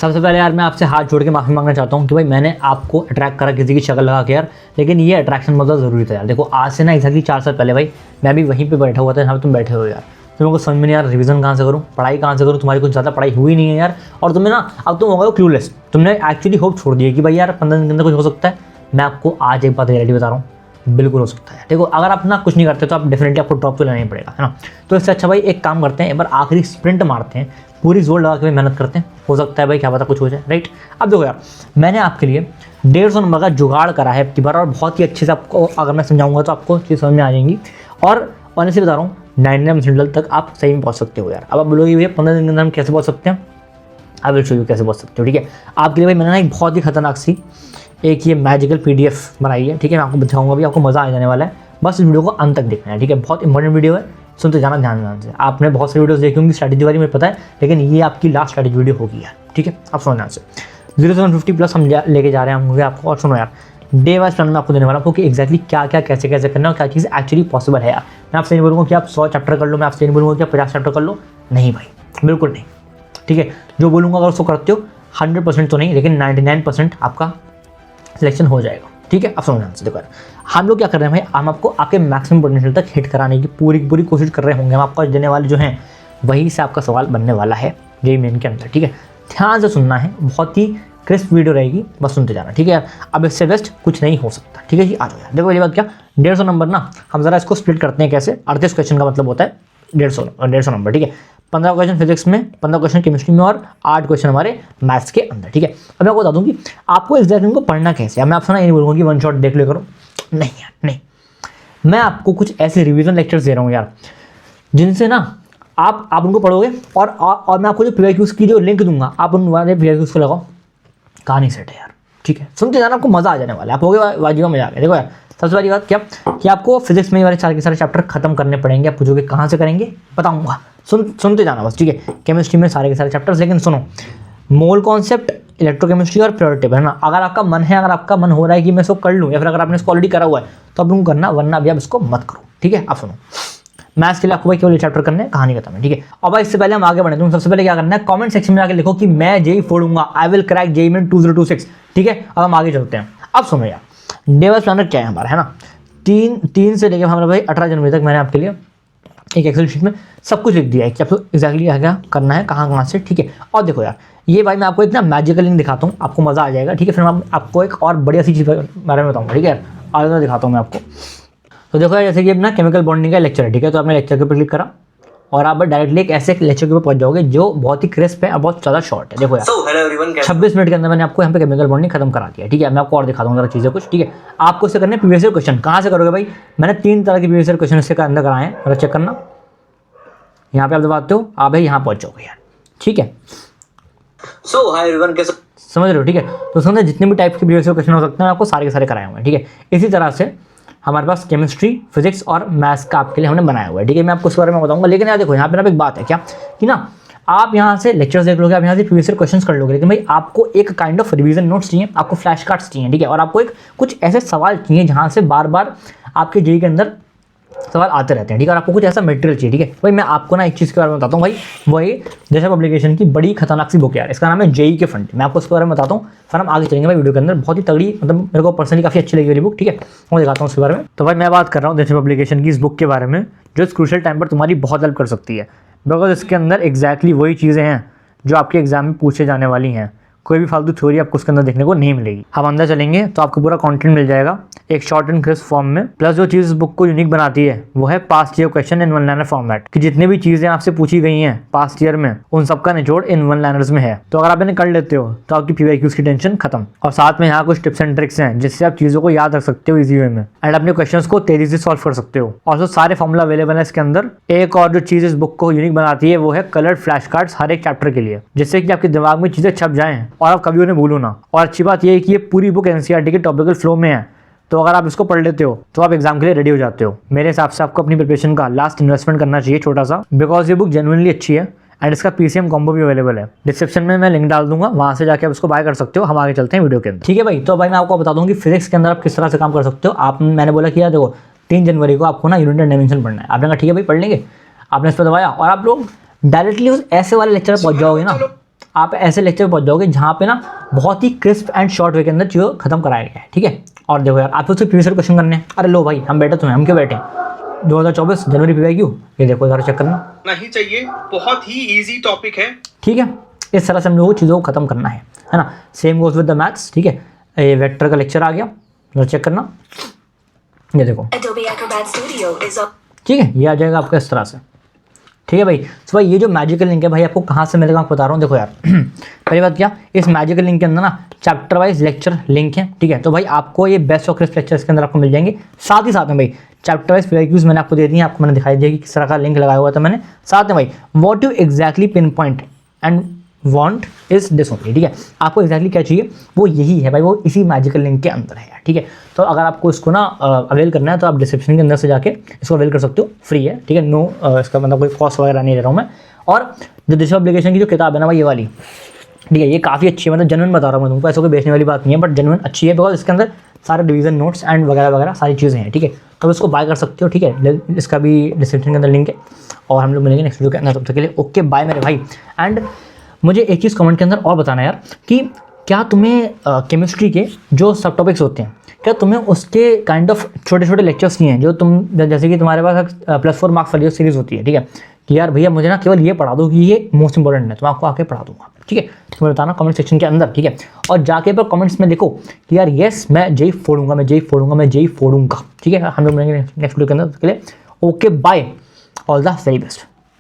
सबसे पहले यार मैं आपसे हाथ जोड़ के माफ़ी मांगना चाहता हूँ कि भाई मैंने आपको अट्रैक्ट करा किसी की शक्ल लगा के यार, लेकिन ये अट्रैक्शन मतलब ज़रूरी था यार। देखो आज से ना एग्जैक्टली 4 साल पहले भाई मैं भी वहीं पे बैठा हुआ था जहाँ पे तुम बैठे हो यार। तो मेरे को समझ में नहीं यार रिवीजन कहाँ से करूँ, पढ़ाई कहाँ से करूँ, तुम्हारी कुछ ज़्यादा पढ़ाई हुई नहीं है यार। और तुम्हें ना अब तुम हो गए हो क्लूलेस, तुमने एक्चुअली होप छोड़ दी है कि भाई यार 15 दिन के अंदर कुछ हो सकता है। मैं आपको आज एक बात रियलिटी बता रहा हूँ, बिल्कुल हो सकता है। देखो अगर आप ना कुछ नहीं करते तो आप डेफिनेटली आपको ड्रॉप तो लेना ही पड़ेगा, है ना। तो इससे अच्छा भाई एक काम करते हैं, एक बार आखिरी स्प्रिंट मारते हैं, पूरी जोर लगा के मेहनत करते हैं, हो सकता है भाई क्या पता कुछ हो जाए, राइट। अब देखो यार मैंने आपके लिए 150 नंबर का जुगाड़ करा है अब की बार, और बहुत ही अच्छे से आपको अगर मैं समझाऊंगा तो आपको चीज़ समझ में आ जाएंगी। और ऑनेस्टली बता रहा हूँ 99% तक आप सही में पहुँच सकते हो यार। अब आप बोलोगे भैया 15 दिन के अंदर हम कैसे पहुँच सकते हैं, आई विल शो यू कैसे पहुँच सकते हो, ठीक है। आपके लिए भाई मैंने ना एक बहुत ही खतरनाक सी एक ये मैजिकल PDF बनाई है, ठीक है। मैं आपको बताऊंगा भी, आपको मज़ा आ जाने वाला है, बस इस वीडियो को अंत तक देखना है, ठीक है। बहुत इंपॉर्टेंट वीडियो है, सुनते जाना ध्यान से। आपने बहुत सारी वीडियोस देखी होंगी स्ट्रैटेजी वाली, मुझे पता है, लेकिन ये आपकी लास्ट स्ट्रैटेजी वीडियो होगी यार, ठीक है। आप सुनो ध्यान से। 0-750+ हम लेके जा रहे हैं होंगे आपको। और सुनो यार डे वाइज प्लान में आपको देने वाला हूँ कि एग्जैक्टली क्या क्या कैसे कैसे करना और क्या चीज़ एक्चुअली पॉसिबल है यार। मैं आपसे नहीं बोलूँगा कि आप 100 चैप्टर कर लो, मैं आपसे नहीं बोलूँगा कि आप 50 चैप्टर कर लो, नहीं भाई बिल्कुल नहीं, ठीक है। जो बोलूँगा अगर उसको करते हो 100% तो नहीं, लेकिन 99% आपका सिलेक्शन हो जाएगा, ठीक है। अब समझ आंसर देखो, हम लोग क्या कर रहे हैं भाई, हम आपको आपके मैक्सिमम पोटेंशियल तक हिट कराने की पूरी कोशिश कर रहे होंगे। हम आपको देने वाले जो हैं वही से आपका सवाल बनने वाला है जेईई मेन के अंदर, ठीक है। ध्यान से सुनना है, बहुत ही क्रिस्प वीडियो रहेगी, बस सुनते जाना, ठीक है यार। अब इससे बेस्ट कुछ नहीं हो सकता, ठीक है जी। आ जाओ यार, देखो ये बात क्या 150 नंबर ना, हम जरा इसको स्प्लिट करते हैं कैसे। 38 क्वेश्चन का मतलब होता है 150 नंबर, ठीक है। 15 क्वेश्चन फिजिक्स में, 15 क्वेश्चन केमिस्ट्री में और 8 क्वेश्चन हमारे मैथ्स के अंदर, ठीक है। अब मैं आपको बता दूँ कि आपको एग्जैक्ट इनको पढ़ना कैसे है। मैं आपसे ना ये नहीं बोलूँगा कि वन शॉट देख ले करो, नहीं यार नहीं। मैं आपको कुछ ऐसे रिवीजन लेक्चर्स दे रहा हूँ यार, जिनसे ना आप उनको पढ़ोगे और मैं आपको जो PYQs की जो लिंक दूंगा, आप उन वाले PYQs को लगाओ, कहानी सेट है यार, ठीक है। सुनते जाना, आपको मज़ा आ जाने वाला है, आप होगे वाजिबा मजा आ गया। देखो यार सबसे बड़ी बात क्या कि आपको फिजिक्स में वाले सारे के सारे चैप्टर खत्म करने पड़ेंगे। आप पूछोगे कहाँ से करेंगे, बताऊंगा, सुनते जाना बस, ठीक है। केमिस्ट्री में सारे के सारे चैप्टर्स, लेकिन सुनो मोल कॉन्सेप्ट, इलेक्ट्रोकेमिस्ट्री और प्योरिटी टेबल, है ना। अगर आपका मन है, अगर आपका मन हो रहा है कि मैं इसको कर लूँ, या फिर अगर आपने इसको ऑलरेडी करा हुआ है तो आप उनको करना, वरना अभी आप इसको मत करो, ठीक है। आप सुनो मैथ्स के लिए आपको भाई केवल चैप्टर करने हैं, कहानी खत्म है, ठीक है। और भाई इससे पहले हम आगे बढ़े, तुम सबसे पहले क्या करना है, कमेंट सेक्शन में आके लिखो कि मैं जेईई फोड़ूंगा, I will crack JEE Main 2026, ठीक है। अब हम आगे चलते हैं। अब सुनो यार डे वाइज प्लानर क्या है हमारा, है ना। 3 से लेकर हमारा भाई 18 जनवरी तक मैंने आपके लिए एक एक्सेल शीट में सब कुछ लिख दिया है कि आपको एग्जैक्टली क्या क्या करना है, कहाँ से, ठीक है। और देखो यार ये भाई मैं आपको एक ना मैजिकल लिंक दिखाता हूँ, आपको मज़ा आ जाएगा, ठीक है। फिर मैं आपको एक और बढ़िया सी चीज़ बारे में बताऊँगा, ठीक है। आगे दिखाता हूँ मैं आपको। तो देखो यार जैसे कि अपना केमिकल बॉन्डिंग का लेक्चर है, ठीक है। तो आपने लेक्चर के ऊपर क्लिक करा और आप डायरेक्टली एक ऐसे लेक्चर के ऊपर पहुंच जाओगे जो बहुत ही क्रिस्प है और बहुत ज़्यादा शॉर्ट है। देखो यार 26 मिनट के अंदर मैंने आपको यहाँ पे केमिकल बॉन्डिंग खत्म करा दिया, ठीक है। मैं आपको और दिखा दूँगा चीज़ें कुछ, ठीक है। आपको इससे करने प्रीवियस ईयर क्वेश्चन, कहाँ से करोगे भाई, मैंने 3 तरह के प्रीवियस ईयर क्वेश्चन इससे अंदर कराए हैं, मतलब चेक करना। यहाँ पे आप दबाते हो, आप भाई यहाँ पहुँच जाओगे यार, ठीक है। सो हाय एवरीवन, कैसे समझ रहे हो, ठीक है। तो समझे जितने भी टाइप के प्रीवियस ईयर क्वेश्चन हो सकते हैं आपको सारे के सारे कराए हुए हैं, ठीक है। इसी तरह से हमारे पास केमिस्ट्री, फिजिक्स और मैथ्स का आपके लिए हमने बनाया हुआ है, ठीक है। मैं आपको इस बारे में बताऊंगा, लेकिन यार देखो यहाँ पे ना एक बात है क्या कि ना आप यहाँ से लेक्चर्स देख लोगे, आप यहाँ से प्रीवियस ईयर क्वेश्चंस कर लोगे, लेकिन भाई आपको एक काइंड ऑफ रिवीजन नोट्स चाहिए, आपको फ्लैश कार्ड्स चाहिए, ठीक है। और आपको एक कुछ ऐसे सवाल चाहिए जहाँ से बार बार आपके जेईई के अंदर सवाल आते रहते हैं, ठीक है। और आपको कुछ ऐसा मटेरियल चाहिए, ठीक है। भाई मैं आपको ना एक चीज़ के बारे में बताता हूँ भाई, वही जैसे पब्लिकेशन की बड़ी खतरनाक सी बुक यार, इसका नाम है जेईई के फंड। मैं आपको उसके बारे में बताता हूँ, फिर हम आगे चलेंगे भाई वीडियो के अंदर। बहुत ही तगड़ी, मतलब मेरे को पर्सनली काफ़ी अच्छी लगी वाली बुक, ठीक है। मैं दिखाता हूँ उसके बारे में। तो भाई मैं बात कर रहा हूँ जैसे पब्लिकेशन की इस बुक के बारे में, जो इस क्रूशियल टाइम पर तुम्हारी बहुत हेल्प कर सकती है, बिकॉज इसके अंदर एग्जैक्टली वही चीज़ें हैं जो आपके एग्जाम में पूछे जाने वाली हैं। कोई भी फालतू थ्योरी आपको उसके अंदर देखने को नहीं मिलेगी। हम अंदर चलेंगे तो आपको पूरा कंटेंट मिल जाएगा एक शॉर्ट एंड क्रिस्प फॉर्म में। प्लस जो चीज़ इस बुक को यूनिक बनाती है वो है past year question in one liner format, कि जितनी भी चीज़ें आपसे पूछी गई हैं पास्ट ईयर में उन सबका निचोड़ इन वन लाइनर्स में है। तो अगर आप इन्हें कर लेते हो तो आपकी PYQs की टेंशन खत्म। और साथ में यहाँ कुछ टिप्स एंड ट्रिक्स हैं जिससे आप चीज़ों को याद रख सकते हो इजी वे में, एंड अपने क्वेश्चंस को तेजी से सॉल्व कर सकते हो। और जो सारे फॉर्मूला अवेलेबल है इसके अंदर। एक और जो चीज़ इस बुक को यूनिक बनाती है वो है कलर्ड फ्लैश कार्ड्स हर एक चैप्टर के लिए, जिससे कि आपके दिमाग में चीज़ें छप जाएं और आप कभी उन्हें भूलो ना। और अच्छी बात यह है कि ये पूरी बुक NCERT के टॉपिकल फ्लो में है, तो अगर आप इसको पढ़ लेते हो तो आप एग्जाम के लिए रेडी हो जाते हो। मेरे हिसाब से आपको अपनी प्रिपरेशन का लास्ट इन्वेस्टमेंट करना चाहिए छोटा सा, बिकॉज ये बुक जेन्युइनली अच्छी है एंड इसका PCM कॉम्बो भी अवेलेबल है। डिस्क्रिप्शन में मैं लिंक डाल दूंगा, वहां से जाके आप इसको बाय कर सकते हो। हम आगे चलते हैं वीडियो के अंदर, ठीक है भाई। तो भाई मैं आपको बता दूं कि फिजिक्स के अंदर आप किस तरह से काम कर सकते हो। मैंने बोला कि यार देखो 3 जनवरी को आपको ना यूनिट एंड डायमेंशन पढ़ना है। आपने कहा ठीक है भाई पढ़ लेंगे, आपने इस पर दबाया और आप लोग डायरेक्टली उस ऐसे वाले लेक्चर पर पहुंच जाओगे ना, आप ऐसे लेक्चर पहुंच जाओगे जहाँ पे ना बहुत ही क्रिस्प एंड शॉर्ट वे के अंदर चीज़ों खत्म कराया गया है, ठीक है। और देखो यार, आपको उससे प्रीवियस क्वेश्चन करने हैं, अरे लो भाई हम बैठे तो हैं, हम क्यों बैठे हैं, 2024 जनवरी PYQ, ये देखो ज़रा चेक करना नहीं चाहिए, बहुत ही इजी टॉपिक है, ठीक है। इस तरह से हम लोगों को चीज़ों को खत्म करना है ना। Same goes with the maths, ठीक है। ये वेक्टर का लेक्चर आ गया, जरा चेक करना, ये देखो Adobe Acrobat Studio is up. ठीक है, ये आ जाएगा आपका इस तरह से, ठीक है भाई। तो भाई ये जो मैजिकल लिंक है भाई आपको कहाँ से मिलेगा, आपको बता रहा हूँ। देखो यार पहली बात क्या, इस मैजिकल लिंक के अंदर ना चैप्टर वाइज लेक्चर लिंक है, ठीक है। तो भाई आपको ये बेस्ट ऑफ क्रिस्प लेक्चर्स के अंदर आपको मिल जाएंगे। साथ ही साथ में भाई चैप्टर वाइज PYQs मैंने आपको दे दी है, आपको मैंने दिखाई दिया कि किस तरह का लिंक लगाया हुआ था मैंने। साथ में भाई what you exactly pin point and want is this only, ठीक है। आपको एग्जैक्टली क्या चाहिए वो यही है भाई, वो इसी मैजिकल लिंक के अंदर है, ठीक है। तो अगर आपको इसको ना अवेल करना है तो आप डिस्क्रिप्शन के अंदर से जाके इसको अवेल कर सकते हो, फ्री है, ठीक है। नो इसका मतलब कोई कॉस्ट वगैरह नहीं ले रहा हूँ मैं। और जो दिशा एप्लीकेशन की जो किताब है ना भाई, ये वाली, ठीक है, ये काफ़ी अच्छी है, मतलब जेन्युइन बता रहा हूँ मैं तुमको, ऐसा कोई बेचने वाली बात नहीं है, बट जेन्युइन अच्छी है, बिकॉज इसके अंदर सारे डिवीजन नोट्स एंड वगैरह वगैरह सारी चीज़ें हैं, ठीक है। तो इसको बाय कर सकते हो, ठीक है। इसका भी डिस्क्रिप्शन के अंदर लिंक है। और हम लोग मिलेंगे नेक्स्ट वीडियो के अंदर, तब तक के लिए ओके बाय मेरे भाई। एंड मुझे एक चीज़ कमेंट के अंदर और बताना यार कि क्या तुम्हें केमिस्ट्री के जो सब टॉपिक्स होते हैं, क्या तुम्हें उसके काइंड ऑफ छोटे छोटे लेक्चर्स नहीं हैं, जो तुम जैसे कि तुम्हारे पास +4 मार्क्स वाली जो सीरीज़ होती है, ठीक है, कि यार भैया मुझे ना केवल ये पढ़ा दो कि ये मोस्ट इंपॉर्टेंट है, तो मैं आपको आके पढ़ा दूंगा, ठीक है। तुम्हें बताना कमेंट सेक्शन के अंदर, ठीक है। और जाके पर कमेंट्स में लिखो कि यार येस मैं जेई फोड़ूंगा, मैं जेई फोड़ूंगा, मैं जेई फोड़ूंगा, ठीक है। हम लोग मिलेंगे नेक्स्ट वीडियो के अंदर, के लिए okay bye, all the very best.